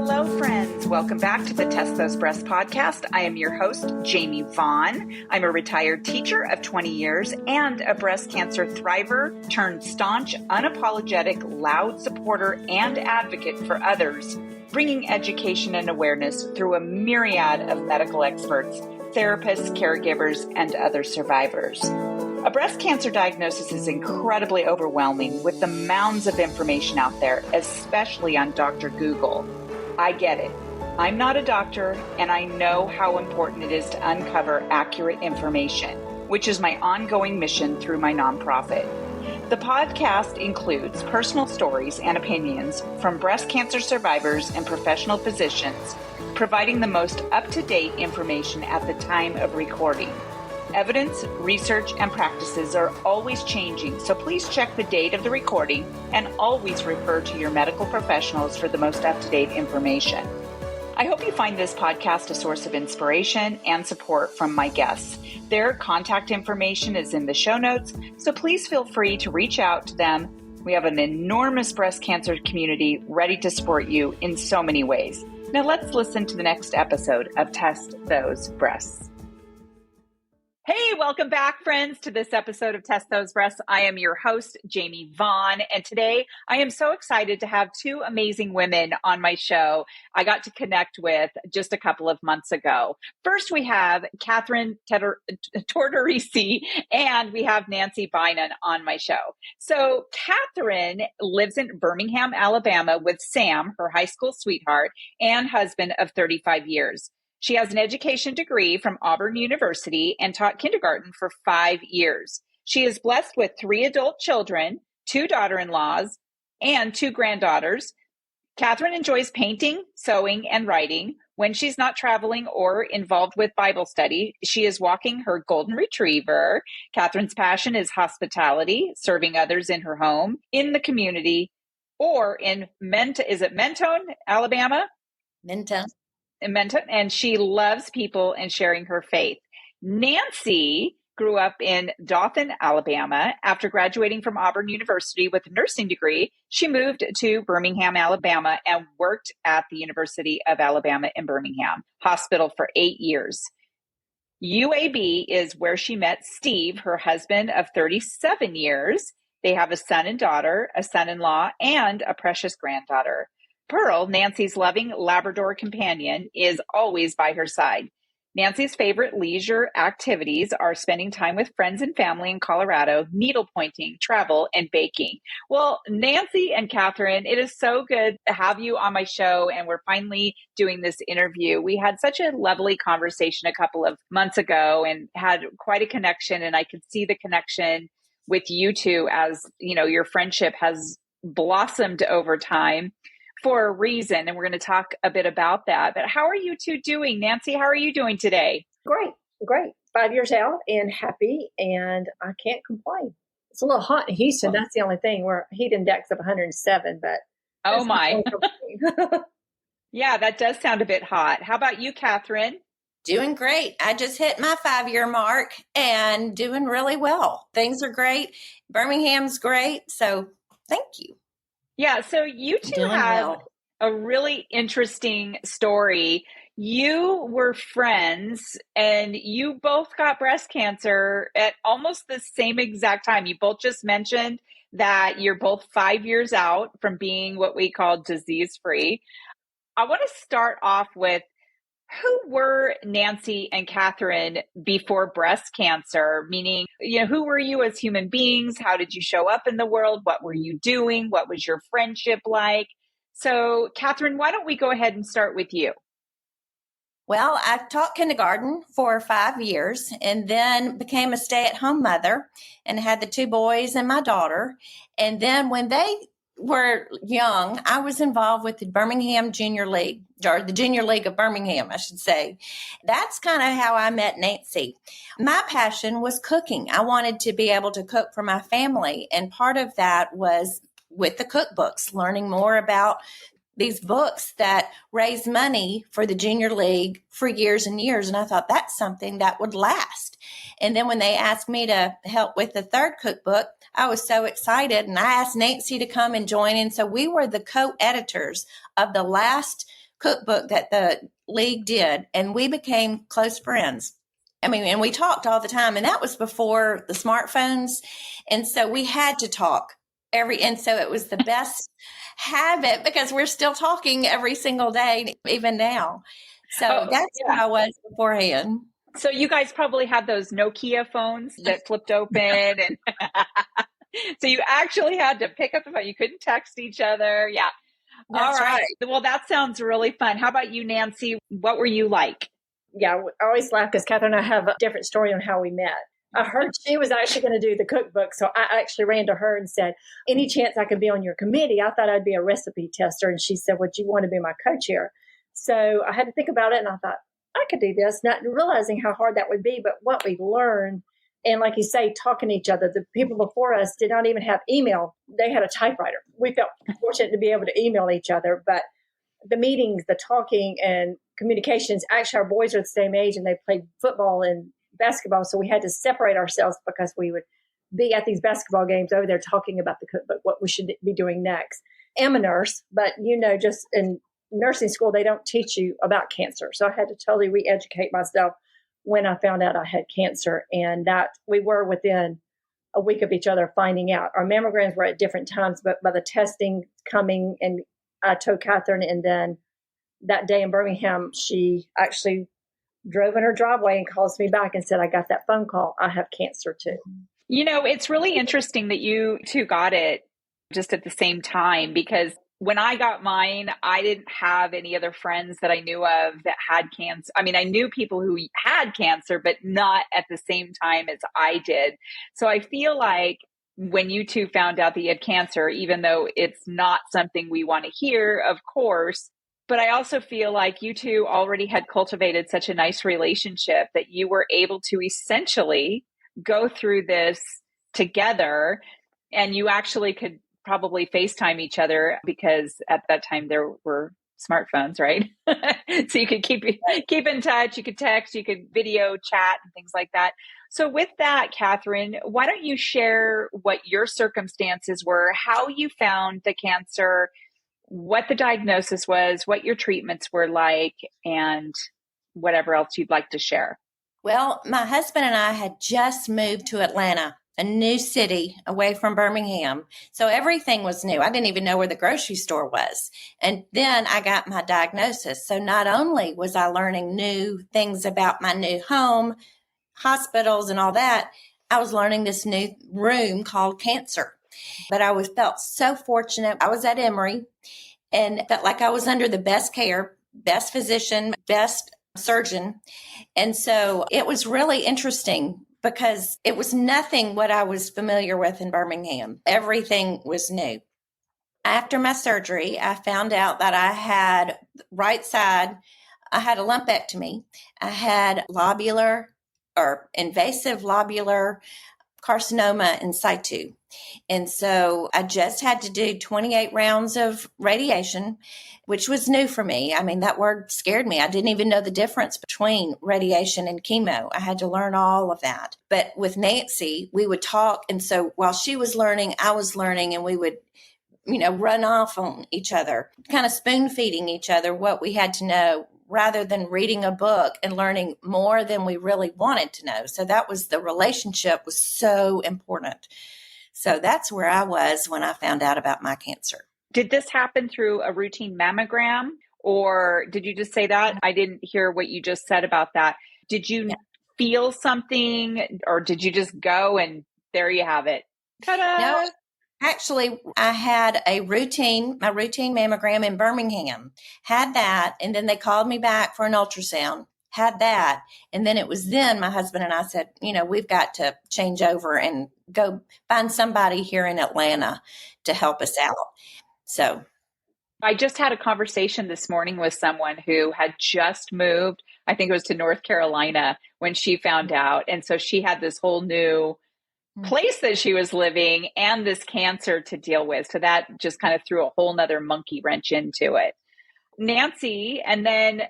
Hello, friends. Welcome back to the Test Those Breasts podcast. I am your host, Jamie Vaughn. I'm a retired teacher of 20 years and a breast cancer thriver turned staunch, unapologetic, loud supporter and advocate for others, bringing education and awareness through a myriad of medical experts, therapists, caregivers, and other survivors. A breast cancer diagnosis is incredibly overwhelming with the mounds of information out there, especially on Dr. Google. I get it. I'm not a doctor, and I know how important it is to uncover accurate information, which is my ongoing mission through my nonprofit. The podcast includes personal stories and opinions from breast cancer survivors and professional physicians, providing the most up-to-date information at the time of recording. Evidence, research, and practices are always changing, so please check the date of the recording and always refer to your medical professionals for the most up-to-date information. I hope you find this podcast a source of inspiration and support from my guests. Their contact information is in the show notes, so please feel free to reach out to them. We have an enormous breast cancer community ready to support you in so many ways. Now let's listen to the next episode of Test Those Breasts. Hey, welcome back, friends, to this episode of Test Those Breasts. I am your host, Jamie Vaughn, and today I am so excited to have two amazing women on my show I got to connect with just a couple of months ago. First, we have Kathryn Tortorici, and we have Nancy Bynon on my show. So Kathryn lives in Birmingham, Alabama with Sam, her high school sweetheart, and husband of 35 years. She has an education degree from Auburn University and taught kindergarten for 5 years. She is blessed with 3 adult children, 2 daughter-in-laws, and 2 granddaughters. Kathryn enjoys painting, sewing, and writing. When she's not traveling or involved with Bible study, she is walking her golden retriever. Kathryn's passion is hospitality, serving others in her home, in the community, or in Mentone, Alabama? Menton. And she loves people and sharing her faith. Nancy grew up in Dothan, Alabama. After graduating from Auburn University with a nursing degree, she moved to Birmingham, Alabama, and worked at the University of Alabama in Birmingham Hospital for 8 years. UAB is where she met Steve, her husband of 37 years. They have a son and daughter, a son-in-law, and a precious granddaughter. Pearl, Nancy's loving Labrador companion, is always by her side. Nancy's favorite leisure activities are spending time with friends and family in Colorado, needlepointing, travel, and baking. Well, Nancy and Kathryn, it is so good to have you on my show, and we're finally doing this interview. We had such a lovely conversation a couple of months ago and had quite a connection, and I could see the connection with you two as, you know, your friendship has blossomed over time for a reason, and we're going to talk a bit about that. But how are you two doing? Nancy, how are you doing today? Great. 5 years out and happy, and I can't complain. It's a little hot in Houston. That's the only thing. We're heat index of 107, but oh my. Yeah, that does sound a bit hot. How about you, Kathryn? Doing great. I just hit my 5-year mark and doing really well. Things are great. Birmingham's great. So thank you. Yeah, so you two have a really interesting story. You were friends and you both got breast cancer at almost the same exact time. You both just mentioned that you're both 5 years out from being what we call disease-free. I want to start off with, who were Nancy and Kathryn before breast cancer? Meaning, you know, who were you as human beings? How did you show up in the world? What were you doing? What was your friendship like? So, Kathryn, why don't we go ahead and start with you? Well, I taught kindergarten for 5 years and then became a stay-at-home mother and had the 2 boys and my daughter. And then when they were young, I was involved with the Birmingham Junior League, or the Junior League of Birmingham, I should say. That's kind of how I met Nancy. My passion was cooking. I wanted to be able to cook for my family. And part of that was with the cookbooks, learning more about these books that raise money for the Junior League for years and years. And I thought that's something that would last. And then when they asked me to help with the 3rd cookbook, I was so excited. And I asked Nancy to come and join in. So we were the co-editors of the last cookbook that the league did, and we became close friends. I mean, and we talked all the time, and that was before the smartphones. And so we had to talk and so it was the best habit because we're still talking every single day, even now. So that's who I was beforehand. So you guys probably had those Nokia phones that flipped open, and so you actually had to pick up the phone. You couldn't text each other. Yeah. That's all right. Well, that sounds really fun. How about you, Nancy? What were you like? Yeah, I always laugh because Kathryn and I have a different story on how we met. I heard she was actually going to do the cookbook, so I actually ran to her and said, any chance I could be on your committee? I thought I'd be a recipe tester. And she said, would you want to be my co-chair? So I had to think about it, and I thought, I could do this, not realizing how hard that would be, but what we learned. And like you say, talking to each other. The people before us did not even have email. They had a typewriter. We felt fortunate to be able to email each other, but the meetings, the talking and communications, actually our boys are the same age and they played football and basketball. So we had to separate ourselves because we would be at these basketball games over there talking about the cookbook, what we should be doing next. I'm a nurse, but just in nursing school, they don't teach you about cancer. So I had to totally re-educate myself when I found out I had cancer, and that we were within a week of each other finding out. Our mammograms were at different times, but by the testing coming, and I told Kathryn, and then that day in Birmingham, she actually drove in her driveway and calls me back and said, I got that phone call. I have cancer too. It's really interesting that you two got it just at the same time, because when I got mine, I didn't have any other friends that I knew of that had cancer. I mean, I knew people who had cancer, but not at the same time as I did. So I feel like when you two found out that you had cancer, even though it's not something we want to hear, of course, but I also feel like you two already had cultivated such a nice relationship that you were able to essentially go through this together, and you actually could probably FaceTime each other because at that time there were smartphones, right? So you could keep in touch, you could text, you could video chat and things like that. So with that, Kathryn, why don't you share what your circumstances were, how you found the cancer, what the diagnosis was, what your treatments were like, and whatever else you'd like to share. Well, my husband and I had just moved to Atlanta, a new city away from Birmingham. So everything was new. I didn't even know where the grocery store was. And then I got my diagnosis. So not only was I learning new things about my new home, hospitals and all that, I was learning this new room called cancer. But I felt so fortunate. I was at Emory and felt like I was under the best care, best physician, best surgeon. And so it was really interesting because it was nothing what I was familiar with in Birmingham. Everything was new. After my surgery, I found out that I had right side, I had a lumpectomy. I had invasive lobular carcinoma in situ. And so I just had to do 28 rounds of radiation, which was new for me. I mean, that word scared me. I didn't even know the difference between radiation and chemo. I had to learn all of that. But with Nancy, we would talk. And so while she was learning, I was learning, and we would, run off on each other, kind of spoon feeding each other what we had to know, rather than reading a book and learning more than we really wanted to know. So the relationship was so important. So that's where I was when I found out about my cancer. Did this happen through a routine mammogram, or did you just say that? I didn't hear what you just said about that. Did you feel something, or did you just go and there you have it? Ta-da! No. Actually, I had my routine mammogram in Birmingham, had that, and then they called me back for an ultrasound, had that. And then it was then my husband and I said, we've got to change over and go find somebody here in Atlanta to help us out. So I just had a conversation this morning with someone who had just moved, I think it was to North Carolina, when she found out. And so she had this whole new place that she was living and this cancer to deal with. So that just kind of threw a whole nother monkey wrench into it. Nancy, and then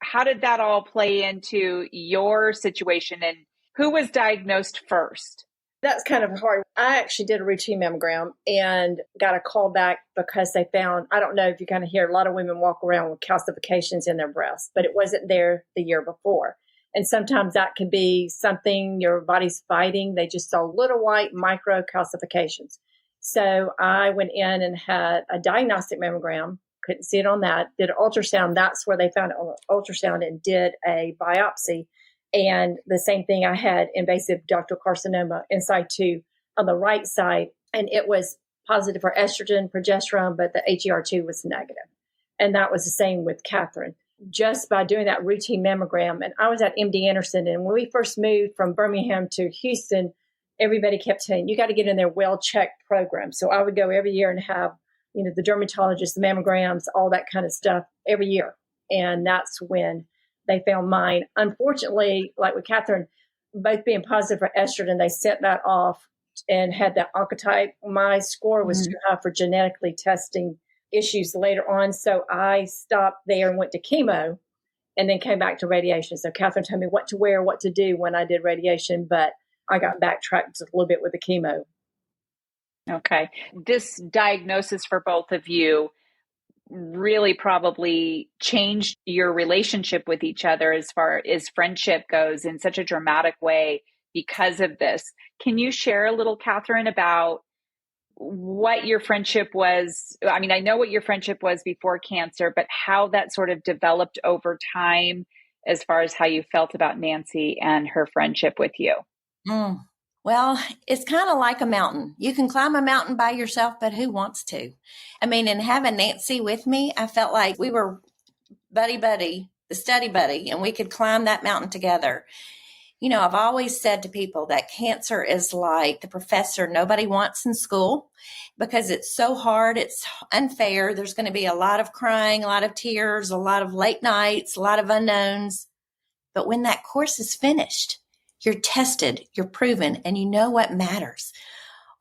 how did that all play into your situation, and who was diagnosed first? That's kind of hard. I actually did a routine mammogram and got a call back because they found, I don't know if you kind of hear a lot of women walk around with calcifications in their breasts, but it wasn't there the year before. And sometimes that can be something your body's fighting. They just saw little white micro calcifications. So I went in and had a diagnostic mammogram. Couldn't see it on that. Did an ultrasound. That's where they found it on ultrasound, and did a biopsy. And the same thing, I had invasive ductal carcinoma in situ on the right side. And it was positive for estrogen, progesterone, but the HER2 was negative. And that was the same with Kathryn. Just by doing that routine mammogram. And I was at MD Anderson. And when we first moved from Birmingham to Houston, everybody kept saying, you got to get in their well-checked program. So I would go every year and have, the dermatologist, the mammograms, all that kind of stuff every year. And that's when they found mine. Unfortunately, like with Kathryn, both being positive for estrogen, they sent that off and had that oncotype. My score was too high for genetically testing issues later on. So I stopped there and went to chemo and then came back to radiation. So Kathryn told me what to wear, what to do when I did radiation, but I got backtracked a little bit with the chemo. Okay. This diagnosis for both of you really probably changed your relationship with each other as far as friendship goes in such a dramatic way because of this. Can you share a little, Kathryn, about what your friendship was? I mean, I know what your friendship was before cancer, but how that sort of developed over time as far as how you felt about Nancy and her friendship with you. Well, it's kind of like a mountain. You can climb a mountain by yourself, but who wants to? I mean, and having Nancy with me, I felt like we were buddy, the study buddy, and we could climb that mountain together. I've always said to people that cancer is like the professor nobody wants in school because it's so hard. It's unfair. There's going to be a lot of crying, a lot of tears, a lot of late nights, a lot of unknowns. But when that course is finished, you're tested, you're proven, and you know what matters.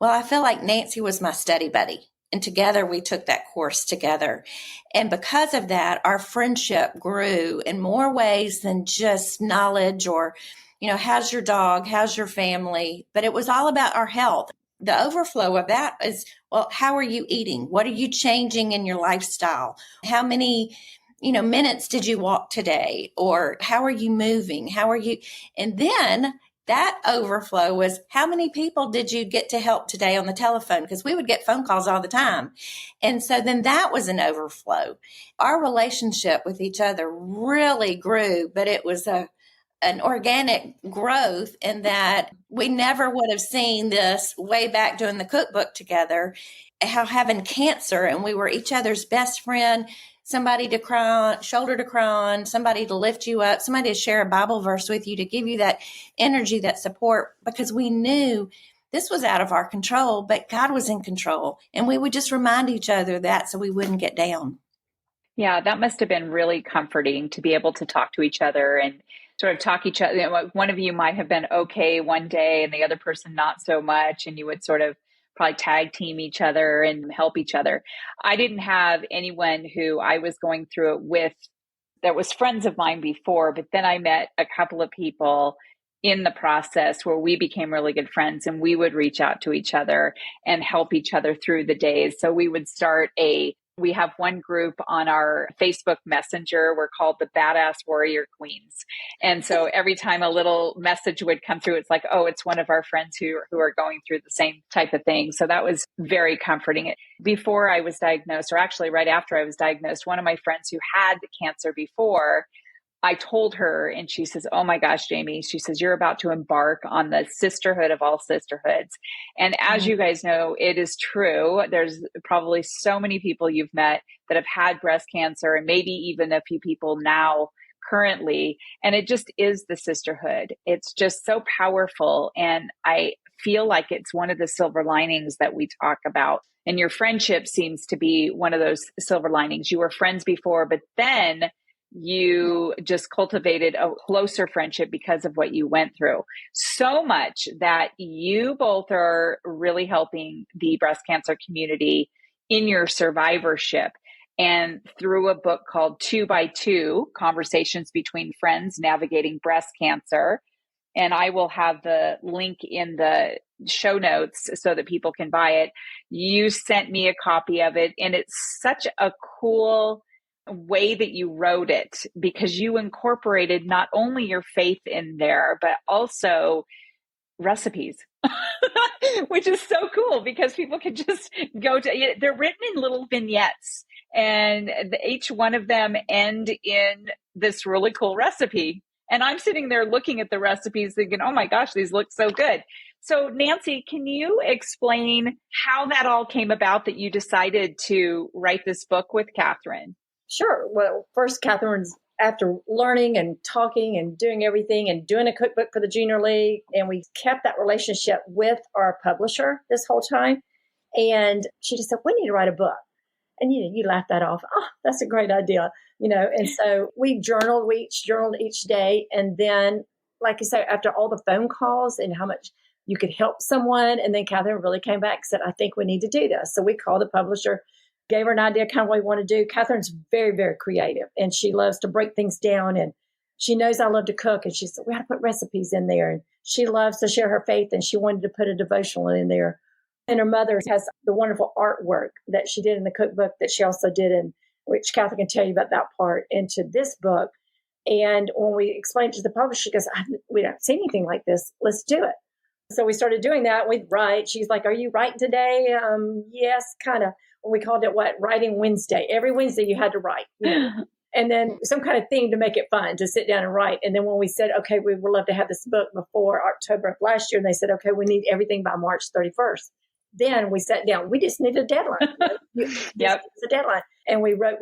Well, I feel like Nancy was my study buddy, and together we took that course together. And because of that, our friendship grew in more ways than just knowledge or, how's your dog? How's your family? But it was all about our health. The overflow of that is, well, how are you eating? What are you changing in your lifestyle? How many minutes did you walk today? Or how are you moving? How are you? And then that overflow was, how many people did you get to help today on the telephone? Because we would get phone calls all the time. And so then that was an overflow. Our relationship with each other really grew, but it was an organic growth in that we never would have seen this way back doing the cookbook together, how having cancer and we were each other's best friend, somebody to cry on, shoulder to cry on, somebody to lift you up, somebody to share a Bible verse with you, to give you that energy, that support, because we knew this was out of our control, but God was in control. And we would just remind each other that so we wouldn't get down. Yeah, that must have been really comforting to be able to talk to each other and sort of talk each other. One of you might have been okay one day and the other person not so much, and you would sort of probably tag team each other and help each other. I didn't have anyone who I was going through it with that was friends of mine before, but then I met a couple of people in the process where we became really good friends, and we would reach out to each other and help each other through the days. So we would we have one group on our Facebook Messenger. We're called the Badass Warrior Queens. And so every time a little message would come through, it's like, oh, it's one of our friends who are going through the same type of thing. So that was very comforting. Before I was diagnosed, or actually right after I was diagnosed, one of my friends who had cancer before, I told her, and she says, oh my gosh, Jamie, she says, you're about to embark on the sisterhood of all sisterhoods. And as you guys know, it is true. There's probably so many people you've met that have had breast cancer, and maybe even a few people now currently. And it just is the sisterhood. It's just so powerful. And I feel like it's one of the silver linings that we talk about. And your friendship seems to be one of those silver linings. You were friends before, but then you just cultivated a closer friendship because of what you went through. So much that you both are really helping the breast cancer community in your survivorship. And through a book called 2 by 2, Conversations Between Friends Navigating Breast Cancer. And I will have the link in the show notes so that people can buy it. You sent me a copy of it, and it's such a cool way that you wrote it, because you incorporated not only your faith in there, but also recipes, which is so cool because people can just go to, they're written in little vignettes, and each one of them end in this really cool recipe. And I'm sitting there looking at the recipes thinking, oh my gosh, these look so good. So Nancy, can you explain how that all came about, that you decided to write this book with Kathryn? Sure. Well, first, Kathryn's, after learning and talking and doing everything and doing a cookbook for the Junior League, and we kept that relationship with our publisher this whole time. And she just said, we need to write a book. And you laugh that off. Oh, that's a great idea. And so we journaled each day. And then, like I said, after all the phone calls and how much you could help someone, and then Kathryn really came back and said, I think we need to do this. So we called the publisher, gave her an idea kind of what we want to do. Kathryn's very, very creative, and she loves to break things down, and she knows I love to cook, and she said, we got to put recipes in there. And she loves to share her faith, and she wanted to put a devotional in there. And her mother has the wonderful artwork that she did in the cookbook that she also did in, which Kathryn can tell you about that part, into this book. And when we explained to the publisher, she goes, we don't see anything like this. Let's do it. So we started doing that. We'd write. She's like, are you writing today? Yes, kind of. We called it Writing Wednesday. Every Wednesday you had to write. And then some kind of thing to make it fun, to sit down and write. And then when we said, okay, we would love to have this book before October of last year, and they said, okay, we need everything by March 31st. Then we sat down. We just needed a deadline. Yep. It's a deadline. And we wrote.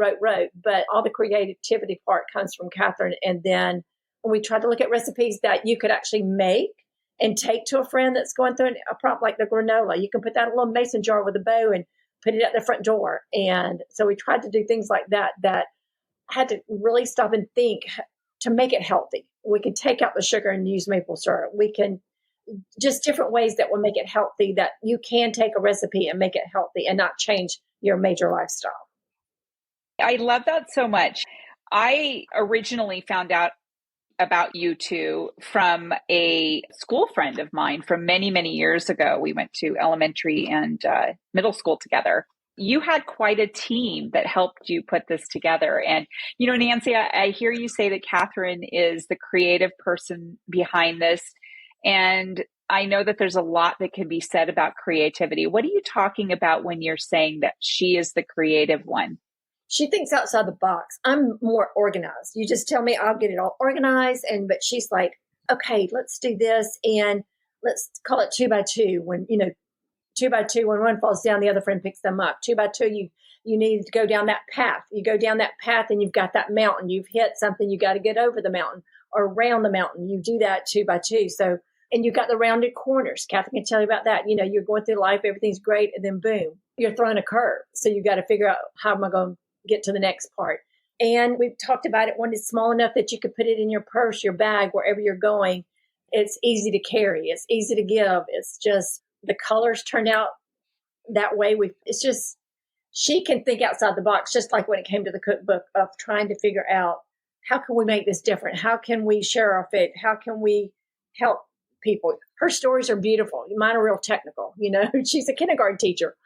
But all the creativity part comes from Kathryn. And then when we tried to look at recipes that you could actually make and take to a friend that's going through a problem like the granola, you can put that in a little mason jar with a bow and put it at the front door. And so we tried to do things like that had to really stop and think to make it healthy. We can take out the sugar and use maple syrup. We can just different ways that will make it healthy, that you can take a recipe and make it healthy and not change your major lifestyle. I love that so much. I originally found out about you two from a school friend of mine from many, many years ago. We went to elementary and middle school together. You had quite a team that helped you put this together. And, Nancy, I hear you say that Kathryn is the creative person behind this. And I know that there's a lot that can be said about creativity. What are you talking about when you're saying that she is the creative one? She thinks outside the box. I'm more organized. You just tell me, I'll get it all organized. But she's like, okay, let's do this. And let's call it 2 by 2. When, 2 by 2, when one falls down, the other friend picks them up. 2 by 2, you need to go down that path. You go down that path and you've got that mountain. You've hit something. You got to get over the mountain or around the mountain. You do that 2 by 2. So, and you've got the rounded corners. Kathryn can tell you about that. You're going through life, everything's great. And then boom, you're throwing a curve. So you got to figure out, how am I going to get to the next part? And we've talked about it when it's small enough that you could put it in your purse, your bag, wherever you're going. It's easy to carry. It's easy to give. It's just the colors turned out that way. It's just, she can think outside the box, just like when it came to the cookbook, of trying to figure out, how can we make this different? How can we share our faith? How can we help people? Her stories are beautiful. Mine are real technical. She's a kindergarten teacher.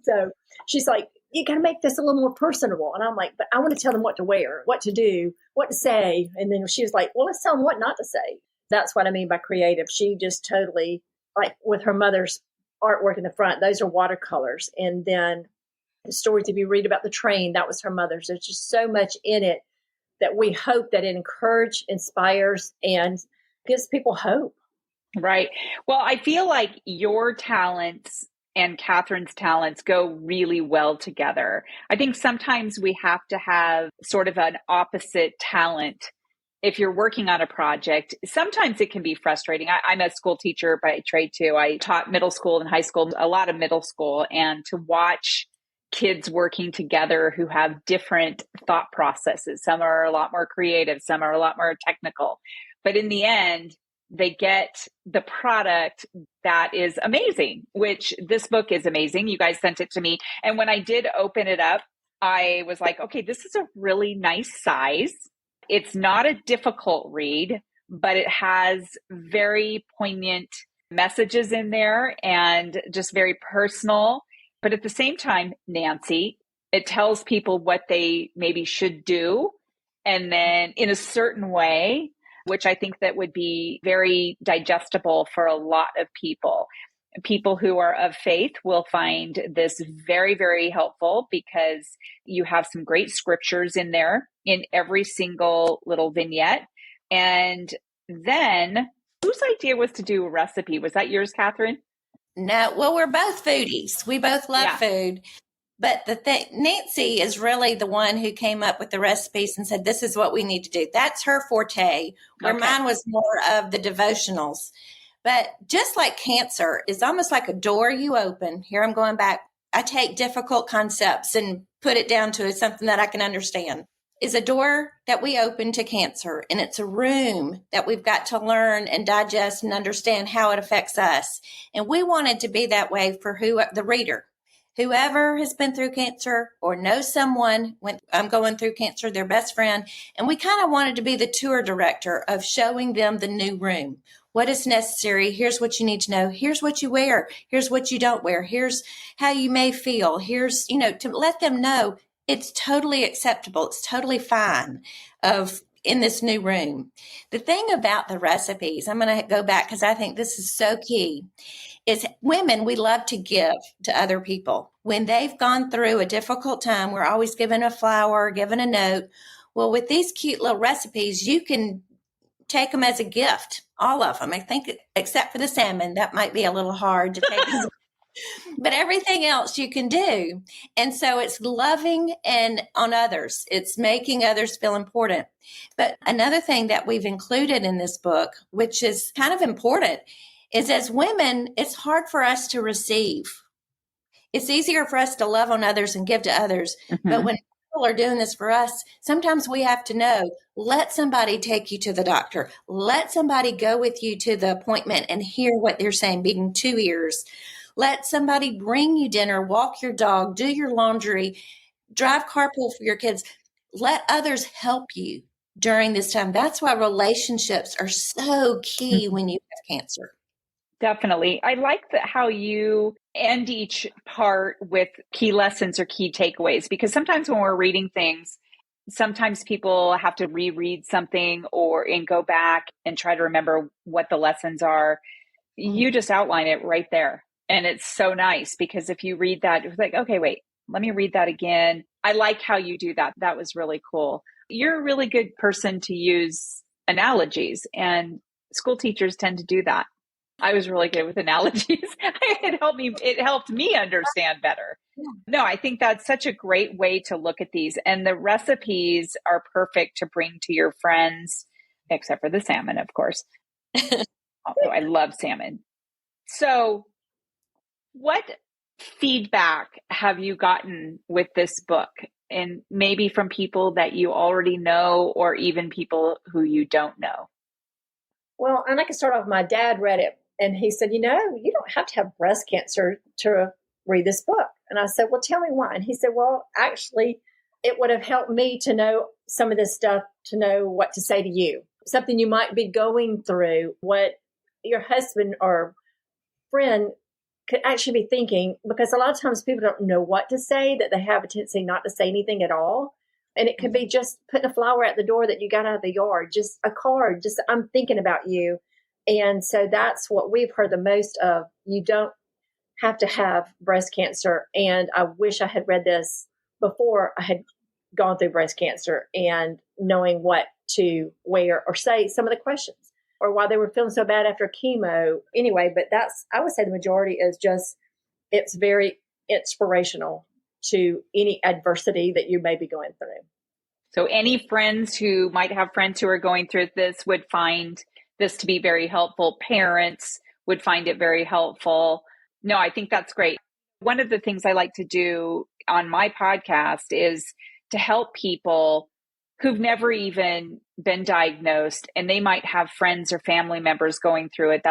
So she's like, you got to make this a little more personable. And I'm like, but I want to tell them what to wear, what to do, what to say. And then she was like, well, let's tell them what not to say. That's what I mean by creative. She just totally, like with her mother's artwork in the front, those are watercolors. And then the stories, if you read about the train, that was her mother's. There's just so much in it that we hope that it encourages, inspires, and gives people hope. Right. Well, I feel like your talents and Kathryn's talents go really well together. I think sometimes we have to have sort of an opposite talent. If you're working on a project, sometimes it can be frustrating. I'm a school teacher by trade too. I taught middle school and high school, a lot of middle school, and to watch kids working together who have different thought processes. Some are a lot more creative, some are a lot more technical, but in the end, they get the product that is amazing, which this book is amazing. You guys sent it to me. And when I did open it up, I was like, okay, this is a really nice size. It's not a difficult read, but it has very poignant messages in there and just very personal. But at the same time, Nancy, it tells people what they maybe should do. And then in a certain way, which I think that would be very digestible for a lot of people. People who are of faith will find this very, very helpful because you have some great scriptures in there in every single little vignette. And then whose idea was to do a recipe? Was that yours, Kathryn? No, well, we're both foodies. We both love food. But Nancy is really the one who came up with the recipes and said, this is what we need to do. That's her forte, where mine was more of the devotionals. But just like cancer is almost like a door you open. Here I'm going back. I take difficult concepts and put it down to something that I can understand. Is a door that we open to cancer, and it's a room that we've got to learn and digest and understand how it affects us. And we wanted to be that way for the reader. Whoever has been through cancer or knows someone when I'm going through cancer, their best friend. And we kind of wanted to be the tour director of showing them the new room. What is necessary? Here's what you need to know. Here's what you wear. Here's what you don't wear. Here's how you may feel. Here's, to let them know it's totally acceptable. It's totally fine in this new room. The thing about the recipes, I'm going to go back because I think this is so key, is women, we love to give to other people. When they've gone through a difficult time, we're always given a flower, given a note. Well, with these cute little recipes, you can take them as a gift, all of them. I think, except for the salmon, that might be a little hard to take as a but everything else you can do. And so it's loving and on others. It's making others feel important. But another thing that we've included in this book, which is kind of important, is as women, it's hard for us to receive. It's easier for us to love on others and give to others. Mm-hmm. But when people are doing this for us, sometimes we have to know, let somebody take you to the doctor. Let somebody go with you to the appointment and hear what they're saying, being 2 ears. Let somebody bring you dinner, walk your dog, do your laundry, drive carpool for your kids. Let others help you during this time. That's why relationships are so key when you have cancer. Definitely. I like how you end each part with key lessons or key takeaways, because sometimes when we're reading things, sometimes people have to reread something and go back and try to remember what the lessons are. You just outline it right there. And it's so nice because if you read that, it's like, okay, wait, let me read that again. I like how you do that. That was really cool. You're a really good person to use analogies, and school teachers tend to do that. I was really good with analogies. It helped me understand better. Yeah. No, I think that's such a great way to look at these. And the recipes are perfect to bring to your friends, except for the salmon, of course. Although I love salmon. So what feedback have you gotten with this book? And maybe from people that you already know, or even people who you don't know? Well, and I can start off, my dad read it and he said, you don't have to have breast cancer to read this book. And I said, well, tell me why. And he said, well, actually, it would have helped me to know some of this stuff, to know what to say to you, something you might be going through, what your husband or friend could actually be thinking, because a lot of times people don't know what to say, that they have a tendency not to say anything at all. And it could be just putting a flower at the door that you got out of the yard, just a card, just I'm thinking about you. And so that's what we've heard the most of. You don't have to have breast cancer. And I wish I had read this before I had gone through breast cancer, and knowing what to wear or say some of the questions, or why they were feeling so bad after chemo. Anyway, but I would say the majority is just, it's very inspirational to any adversity that you may be going through. So any friends who might have friends who are going through this would find this to be very helpful. Parents would find it very helpful. No, I think that's great. One of the things I like to do on my podcast is to help people who've never even been diagnosed, and they might have friends or family members going through it.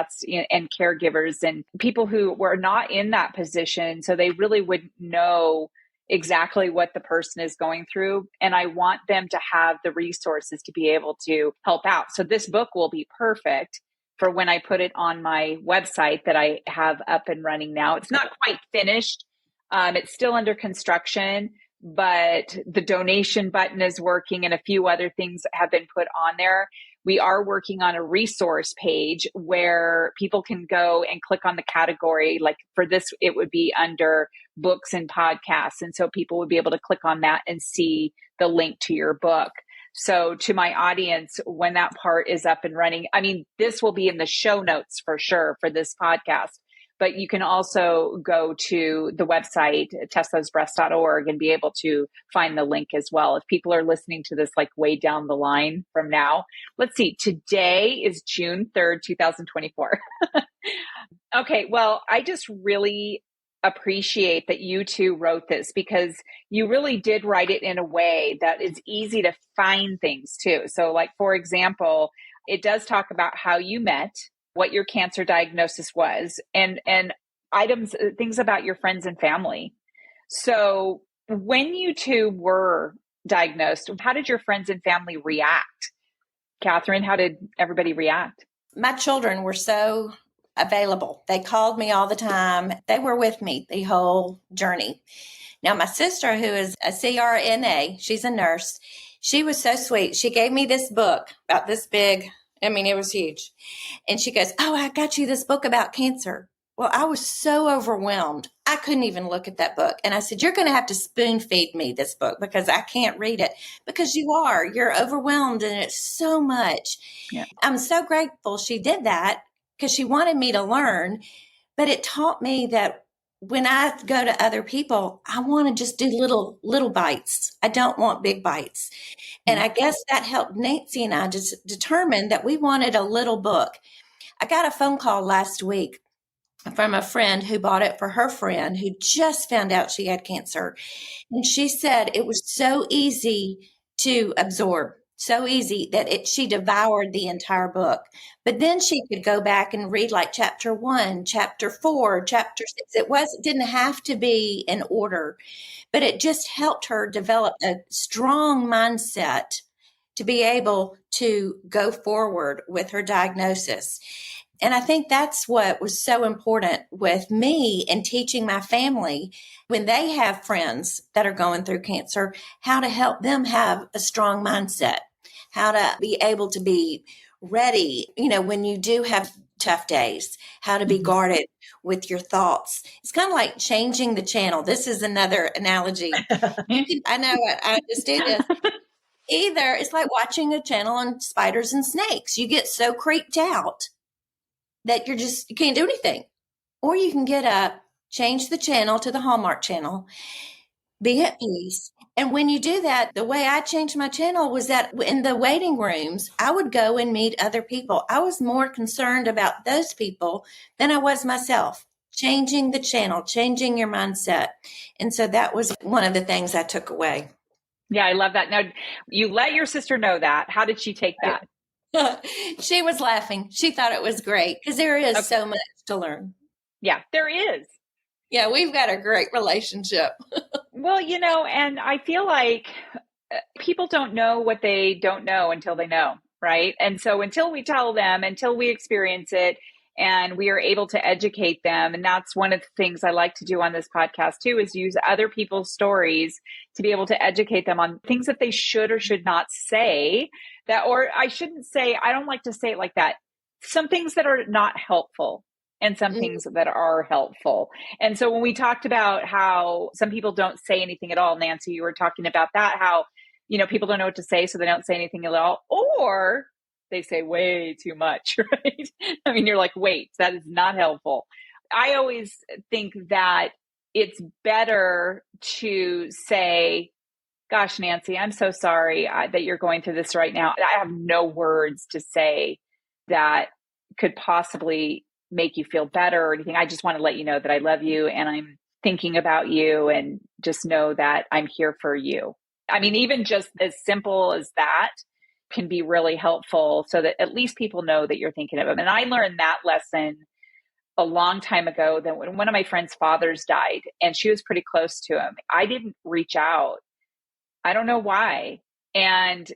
And caregivers and people who were not in that position. So they really wouldn't know exactly what the person is going through. And I want them to have the resources to be able to help out. So this book will be perfect for when I put it on my website that I have up and running now. It's not quite finished. It's still under construction, but the donation button is working and a few other things have been put on there. We are working on a resource page where people can go and click on the category. Like for this, it would be under books and podcasts. And so people would be able to click on that and see the link to your book. So to my audience, when that part is up and running, I mean, this will be in the show notes for sure for this podcast, but you can also go to the website, testtosebreasts.org, and be able to find the link as well. If people are listening to this like way down the line from now, let's see, today is June 3rd, 2024. Okay, well, I just really appreciate that you two wrote this because you really did write it in a way that is easy to find things too. So like, for example, it does talk about how you met, what your cancer diagnosis was, and items, things about your friends and family. So when you two were diagnosed, how did your friends and family react? Kathryn, how did everybody react? My children were so available. They called me all the time. They were with me the whole journey. Now, my sister, who is a CRNA, she's a nurse. She was so sweet. She gave me this book about this big. I mean, it was huge. And she goes, "Oh, I got you this book about cancer." Well, I was so overwhelmed. I couldn't even look at that book. And I said, "You're going to have to spoon feed me this book because I can't read it." Because you're overwhelmed and it's so much. Yeah. I'm so grateful she did that because she wanted me to learn. But it taught me that when I go to other people, I want to just do little bites. I don't want big bites. And I guess that helped Nancy and I just determine that we wanted a little book. I got a phone call last week from a friend who bought it for her friend who just found out she had cancer. And she said it was so easy to absorb, so easy that she devoured the entire book. But then she could go back and read like chapter 1, chapter 4, chapter 6. It didn't have to be in order, but it just helped her develop a strong mindset to be able to go forward with her diagnosis. And I think that's what was so important with me and teaching my family when they have friends that are going through cancer, how to help them have a strong mindset, how to be able to be ready, when you do have tough days, how to be guarded with your thoughts. It's kind of like changing the channel. This is another analogy. I know I just do this. Either it's like watching a channel on spiders and snakes. You get so creeped out that you can't do anything. Or you can get up, change the channel to the Hallmark channel, be at peace. And when you do that, the way I changed my channel was that in the waiting rooms, I would go and meet other people. I was more concerned about those people than I was myself. Changing the channel, changing your mindset. And so that was one of the things I took away. Yeah, I love that. Now, you let your sister know that. How did she take that? She was laughing. She thought it was great because there is so much to learn. Yeah, there is. Yeah, we've got a great relationship. Well, and I feel like people don't know what they don't know until they know, right? And so until we tell them, until we experience it, and we are able to educate them. And that's one of the things I like to do on this podcast too, is use other people's stories to be able to educate them on things that they should or should not say or I shouldn't say, I don't like to say it like that. Some things that are not helpful and some things that are helpful. And so when we talked about how some people don't say anything at all, Nancy, you were talking about that, how, people don't know what to say, so they don't say anything at all, or they say way too much, right? I mean, you're like, wait, that is not helpful. I always think that it's better to say, "Gosh, Nancy, I'm so sorry that you're going through this right now. I have no words to say that could possibly make you feel better or anything. I just want to let you know that I love you and I'm thinking about you, and just know that I'm here for you." I mean, even just as simple as that can be really helpful so that at least people know that you're thinking of them. And I learned that lesson a long time ago that when one of my friend's fathers died and she was pretty close to him, I didn't reach out. I don't know why. And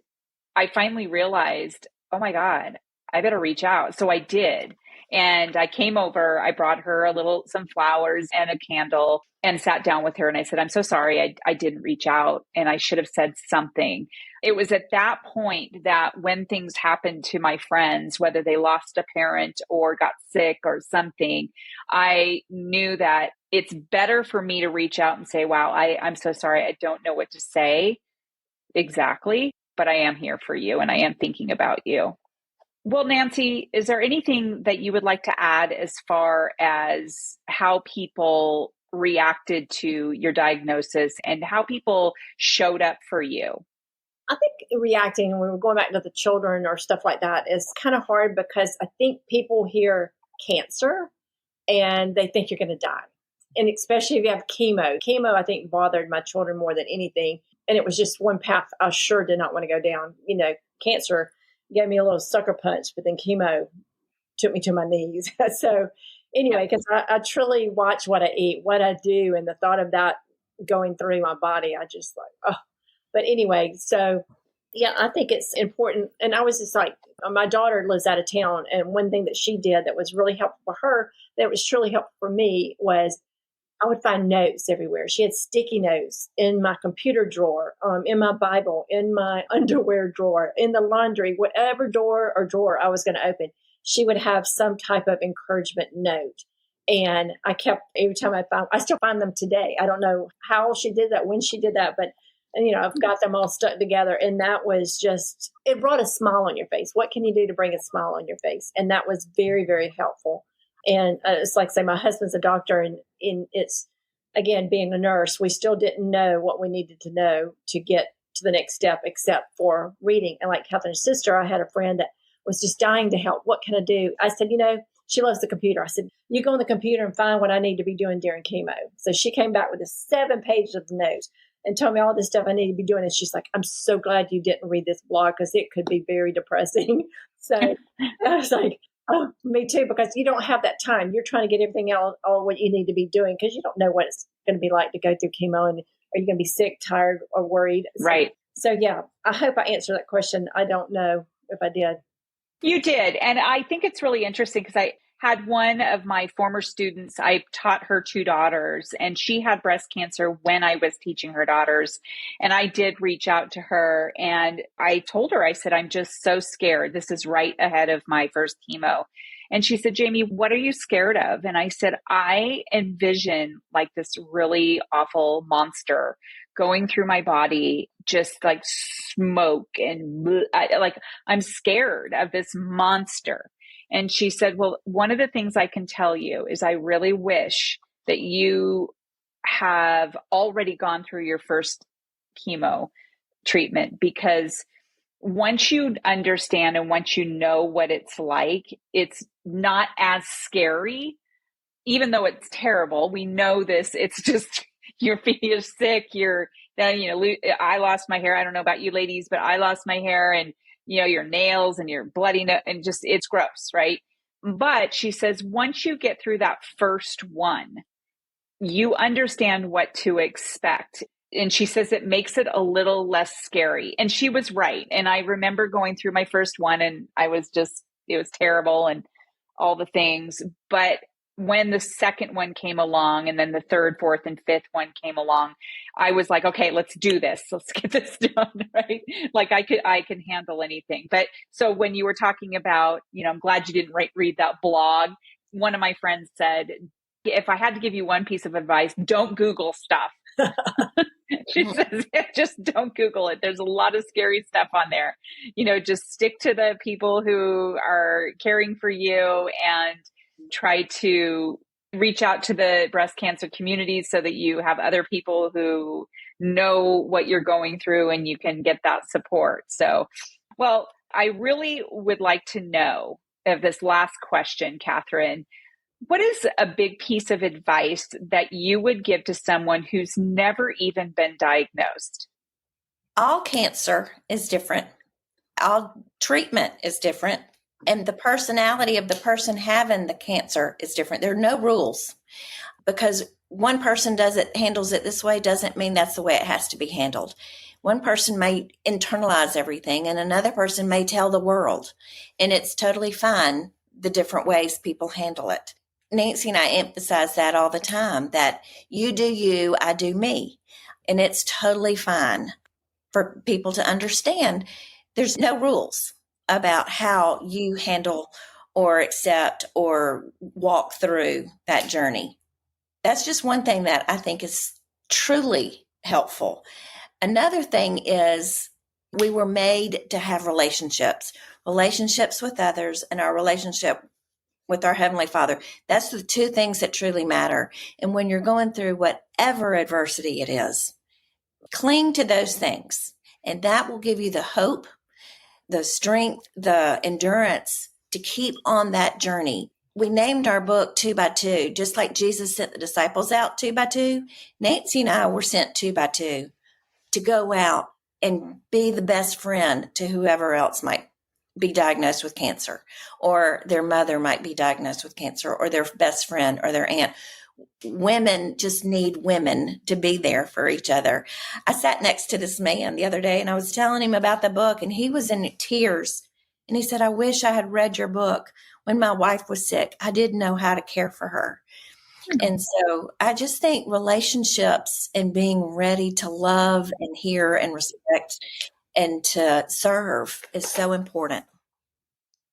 I finally realized, oh my God, I better reach out. So I did. And I came over, I brought her some flowers and a candle and sat down with her. And I said, I'm so sorry. I didn't reach out and I should have said something. It was at that point that when things happened to my friends, whether they lost a parent or got sick or something, I knew that it's better for me to reach out and say, wow, I'm so sorry. I don't know what to say exactly, but I am here for you and I am thinking about you. Well, Nancy, is there anything that you would like to add as far as how people reacted to your diagnosis and how people showed up for you? I think reacting when we're going back to the children or stuff like that is kind of hard because I think people hear cancer and they think you're going to die. And especially if you have chemo. Chemo, I think, bothered my children more than anything. And it was just one path I sure did not want to go down. Cancer gave me a little sucker punch, but then chemo took me to my knees. So anyway, because I truly watch what I eat, what I do, and the thought of that going through my body, I just like, oh. But anyway, so yeah, I think it's important. And I was just like, my daughter lives out of town. And one thing that she did that was really helpful for her, that was truly helpful for me, was I would find notes everywhere. She had sticky notes in my computer drawer, in my Bible, in my underwear drawer, in the laundry, whatever door or drawer I was going to open. She would have some type of encouragement note. And I kept, every time I still find them today. I don't know how she did that, when she did that, but I've got them all stuck together. And that was just, it brought a smile on your face. What can you do to bring a smile on your face? And that was very, very helpful. And it's like, say, my husband's a doctor, and it's, again, being a nurse, we still didn't know what we needed to know to get to the next step, except for reading. And like Kathryn's sister, I had a friend that was just dying to help. What can I do? I said, she loves the computer. I said, you go on the computer and find what I need to be doing during chemo. So she came back with 7 pages of notes and told me all this stuff I need to be doing. And she's like, I'm so glad you didn't read this blog because it could be very depressing. So I was like, oh, me too, because you don't have that time. You're trying to get everything out, all what you need to be doing, because you don't know what it's going to be like to go through chemo. And are you going to be sick, tired, or worried? Right. So yeah, I hope I answered that question. I don't know if I did. You did. And I think it's really interesting because I had one of my former students, I taught her 2 daughters, and she had breast cancer when I was teaching her daughters. And I did reach out to her and I told her, I said, I'm just so scared. This is right ahead of my first chemo. And she said, Jamie, what are you scared of? And I said, I envision like this really awful monster going through my body, just like smoke and I'm scared of this monster. And she said, well, one of the things I can tell you is I really wish that you have already gone through your first chemo treatment, because once you understand and once you know what it's like, it's not as scary, even though it's terrible. We know this. It's just, you're sick. I lost my hair. I don't know about you ladies, but I lost my hair, and your nails and your bloody and just, it's gross, right? But she says, once you get through that first one, you understand what to expect. And she says it makes it a little less scary. And she was right. And I remember going through my first one and it was terrible and all the things. But when the second one came along, and then the third, fourth, and fifth one came along, I was like, okay, let's do this. Let's get this done, right? Like I can handle anything. But so when you were talking about, I'm glad you didn't read that blog. One of my friends said, if I had to give you one piece of advice, don't Google stuff. She says, just don't Google it. There's a lot of scary stuff on there. Just stick to the people who are caring for you and try to reach out to the breast cancer community so that you have other people who know what you're going through and you can get that support. So, well, I really would like to know of this last question, Kathryn, what is a big piece of advice that you would give to someone who's never even been diagnosed? All cancer is different. All treatment is different. And the personality of the person having the cancer is different. There are no rules, because one person handles it this way doesn't mean that's the way it has to be handled. One person may internalize everything and another person may tell the world. And it's totally fine, the different ways people handle it. Nancy and I emphasize that all the time, that you do you, I do me. And it's totally fine for people to understand there's no rules about how you handle or accept or walk through that journey. That's just one thing that I think is truly helpful. Another thing is we were made to have relationships with others, and our relationship with our Heavenly Father. That's the two things that truly matter. And when you're going through whatever adversity it is, cling to those things. And that will give you the hope, the strength, the endurance to keep on that journey. We named our book 2 by 2, just like Jesus sent the disciples out 2 by 2. Nancy and I were sent 2 by 2 to go out and be the best friend to whoever else might be diagnosed with cancer, or their mother might be diagnosed with cancer, or their best friend or their aunt. Women just need women to be there for each other. I sat next to this man the other day and I was telling him about the book, and he was in tears. And he said, I wish I had read your book when my wife was sick. I didn't know how to care for her. And so I just think relationships and being ready to love and hear and respect and to serve is so important.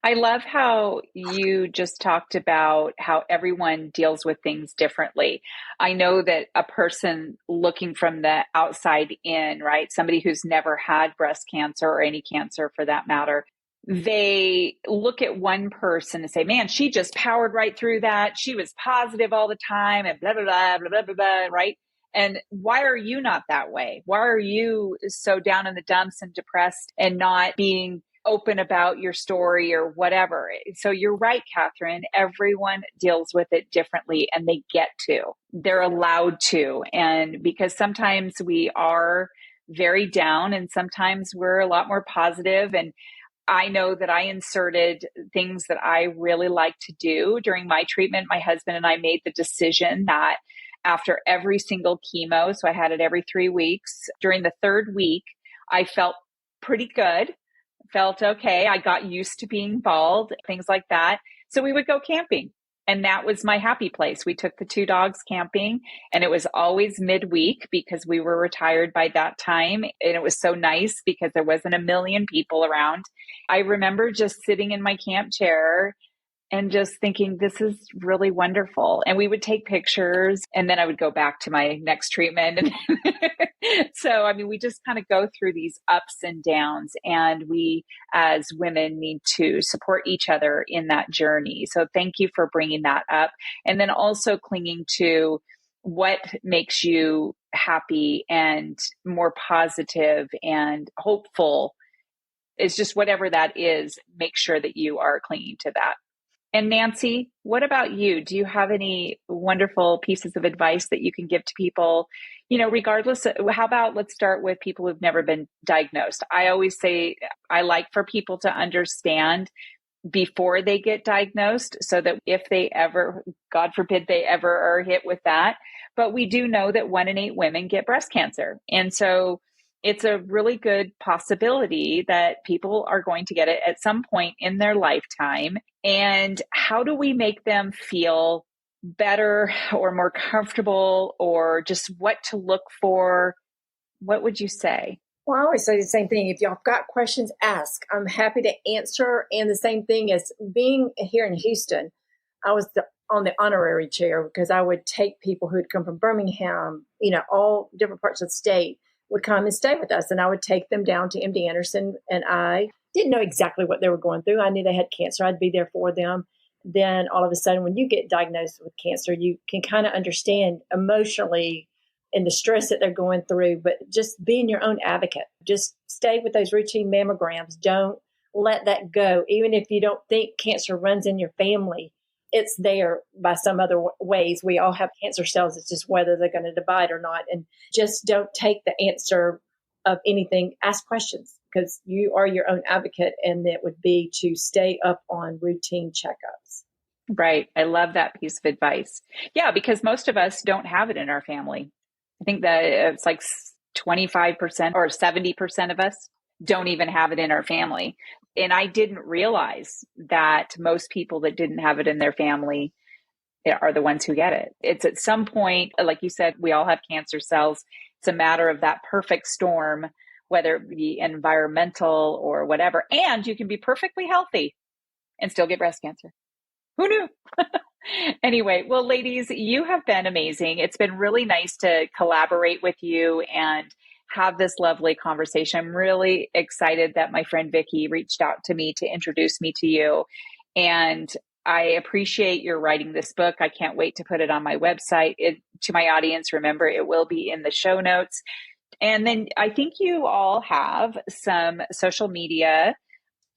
I love how you just talked about how everyone deals with things differently. I know that a person looking from the outside in, right, somebody who's never had breast cancer or any cancer for that matter, they look at one person and say, man, she just powered right through that. She was positive all the time and blah, blah, blah, blah, blah, blah, blah, right? And why are you not that way? Why are you so down in the dumps and depressed and not being open about your story or whatever? So you're right, Kathryn. Everyone deals with it differently, and they get to. They're allowed to. And because sometimes we are very down and sometimes we're a lot more positive. And I know that I inserted things that I really like to do during my treatment. My husband and I made the decision that after every single chemo, so I had it every 3 weeks, during the third week, I felt pretty good, felt okay. I got used to being bald, things like that. So we would go camping. And that was my happy place. We took the 2 dogs camping, and it was always midweek because we were retired by that time. And it was so nice because there wasn't a million people around. I remember just sitting in my camp chair and just thinking, this is really wonderful. And we would take pictures, and then I would go back to my next treatment. So, I mean, we just kind of go through these ups and downs, and we as women need to support each other in that journey. So thank you for bringing that up. And then also clinging to what makes you happy and more positive and hopeful. Is just whatever that is, make sure that you are clinging to that. And Nancy, what about you? Do you have any wonderful pieces of advice that you can give to people? You know, regardless, how about let's start with people who've never been diagnosed. I always say I like for people to understand before they get diagnosed so that if they ever, God forbid, they ever are hit with that. But we do know that 1 in 8 women get breast cancer. And so it's a really good possibility that people are going to get it at some point in their lifetime. And how do we make them feel better or more comfortable, or just what to look for? What would you say? Well, I always say the same thing. If y'all got questions, ask. I'm happy to answer. And the same thing as being here in Houston, I was on the honorary chair because I would take people who had come from Birmingham, all different parts of the state would come and stay with us. And I would take them down to MD Anderson, and I didn't know exactly what they were going through. I knew they had cancer. I'd be there for them. Then all of a sudden, when you get diagnosed with cancer, you can kind of understand emotionally and the stress that they're going through, but just being your own advocate. Just stay with those routine mammograms. Don't let that go. Even if you don't think cancer runs in your family, it's there by some other ways. We all have cancer cells. It's just whether they're going to divide or not. And just don't take the answer of anything. Ask questions, because you are your own advocate. And it would be to stay up on routine checkups. Right. I love that piece of advice. Yeah, because most of us don't have it in our family. I think that it's like 25% or 70% of us don't even have it in our family. And I didn't realize that most people that didn't have it in their family are the ones who get it. It's at some point, like you said, we all have cancer cells. It's a matter of that perfect storm, whether it be environmental or whatever. And you can be perfectly healthy and still get breast cancer. Who knew? Anyway, well, ladies, you have been amazing. It's been really nice to collaborate with you and have this lovely conversation. I'm really excited that my friend Vicki reached out to me to introduce me to you. And I appreciate your writing this book. I can't wait to put it on my website. To my audience, remember, it will be in the show notes. And then I think you all have some social media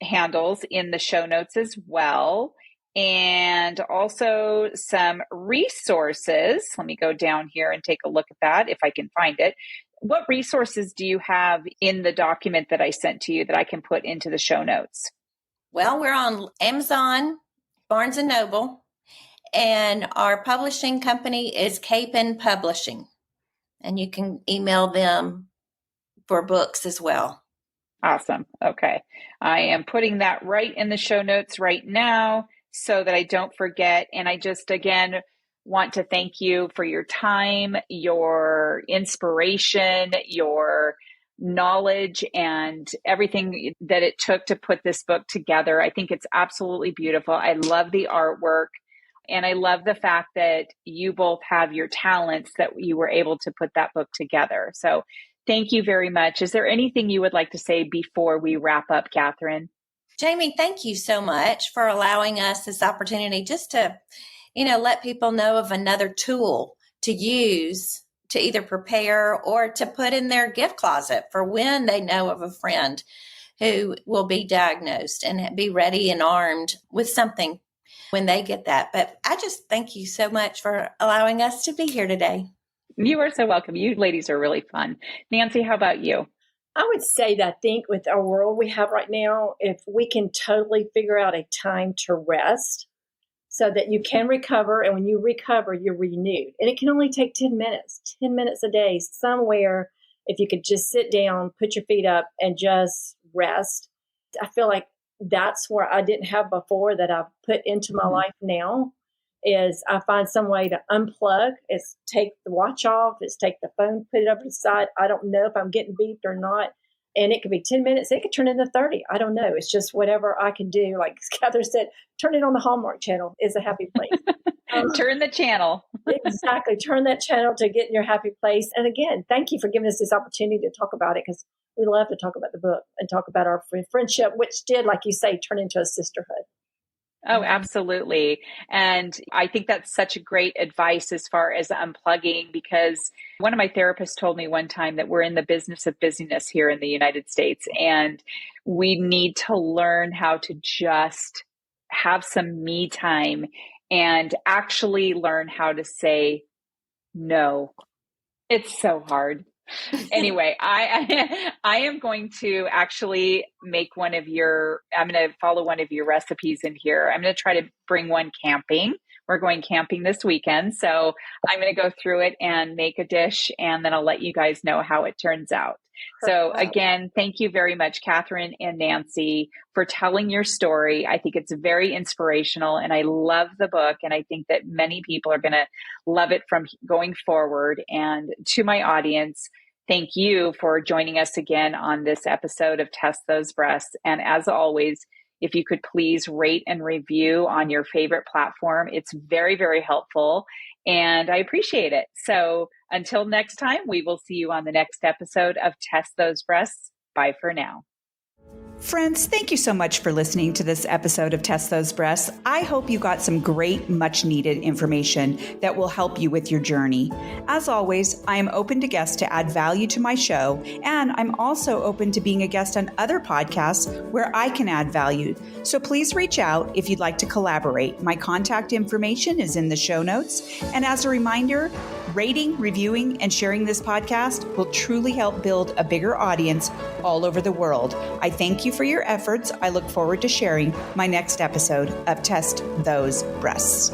handles in the show notes as well. And also some resources. Let me go down here and take a look at that if I can find it. What resources do you have in the document that I sent to you that I can put into the show notes? Well, we're on Amazon, Barnes & Noble, and our publishing company is Capen Publishing. And you can email them for books as well. Awesome. Okay. I am putting that right in the show notes right now so that I don't forget. And I just, again, want to thank you for your time, your inspiration, your knowledge, and everything that it took to put this book together. I think it's absolutely beautiful. I love the artwork. And I love the fact that you both have your talents that you were able to put that book together. So thank you very much. Is there anything you would like to say before we wrap up, Kathryn? Jamie, thank you so much for allowing us this opportunity just to, let people know of another tool to use to either prepare or to put in their gift closet for when they know of a friend who will be diagnosed and be ready and armed with something when they get that. But I just thank you so much for allowing us to be here today. You are so welcome. You ladies are really fun. Nancy, how about you? I would say that I think with our world we have right now, if we can totally figure out a time to rest so that you can recover, and when you recover, you're renewed. And it can only take 10 minutes a day somewhere. If you could just sit down, put your feet up, and just rest. I feel like that's where I didn't have before that I've put into my life now. Is I find some way to unplug. It's take the watch off. It's take the phone, put it over the side. I don't know if I'm getting beeped or not. And it could be 10 minutes. It could turn into 30. I don't know. It's just whatever I can do. Like Kathryn said, turn it on the Hallmark Channel is a happy place. Turn the channel. Exactly. Turn that channel to get in your happy place. And again, thank you for giving us this opportunity to talk about it, because we love to talk about the book and talk about our friendship, which did, like you say, turn into a sisterhood. Oh, absolutely. And I think that's such a great advice as far as unplugging, because one of my therapists told me one time that we're in the business of busyness here in the United States, and we need to learn how to just have some me time and actually learn how to say no. It's so hard. Anyway, I am going to actually make I'm going to follow one of your recipes in here. I'm going to try to bring one camping. We're going camping this weekend. So I'm going to go through it and make a dish, and then I'll let you guys know how it turns out. So again, thank you very much, Kathryn and Nancy, for telling your story. I think it's very inspirational, and I love the book, and I think that many people are going to love it from going forward. And to my audience, thank you for joining us again on this episode of Test Those Breasts. And as always, if you could please rate and review on your favorite platform, it's very, very helpful. And I appreciate it. So until next time, we will see you on the next episode of Test Those Breasts. Bye for now. Friends, thank you so much for listening to this episode of Test Those Breasts. I hope you got some great, much needed information that will help you with your journey. As always, I am open to guests to add value to my show, and I'm also open to being a guest on other podcasts where I can add value. So please reach out if you'd like to collaborate. My contact information is in the show notes. And as a reminder, rating, reviewing, and sharing this podcast will truly help build a bigger audience all over the world. I thank you for your efforts. I look forward to sharing my next episode of Test Those Breasts.